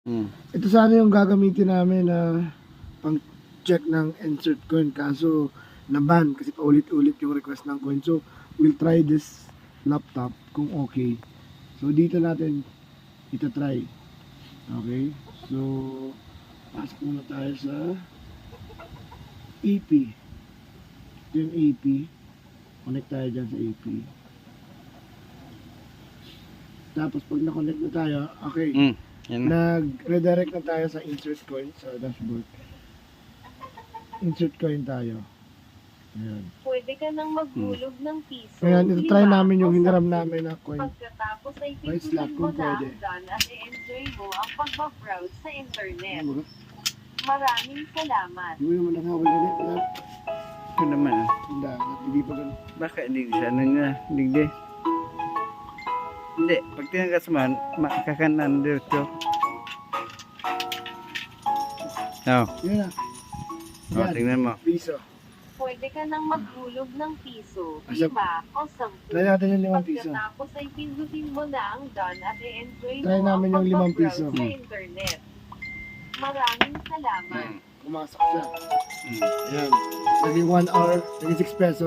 Ito sana yung gagamitin namin na pang check ng insert coin, kaso na-ban kasi paulit-ulit yung request ng coin. So we'll try this laptop kung okay. So dito natin ita-try. Okay? So pasok muna tayo sa AP. Ito yung AP. Connect tayo dyan sa AP. Tapos pag na-connect na tayo, okay. Yan na. Nag-redirect na tayo sa insert coin sa dashboard. Insert coin tayo. Ayan. Pwede ka nang maghulog ng piso. Ayan, ito try 5, namin yung o hiniram 10. namin na coin. Pagkatapos ay Price lock pindutin mo kung na pwede. ang done at i-enjoy mo ang pagbabrowse sa internet. Ano ba? Maraming salamat. Hindi mo naman nakawal din eh. Ito naman. Hindi pa ganun. Baka hindi sa ano nga. Hindi. Hindi. Pag tinagas man, makakanan dito. Oh. Yan na. Oh, Yan. tingnan mo. Piso. Pwede ka nang maghulog ng piso, Asa- 5 o 10. Try natin yung 5 piso. Pagkatapos ay pindutin mo na ang done at i-enjoy Try mo namin ang yung 5 pagbabrowse piso. sa internet. Maraming salamat. Pumasok siya. Ayan. Naging 1 hour, naging 6 pesos.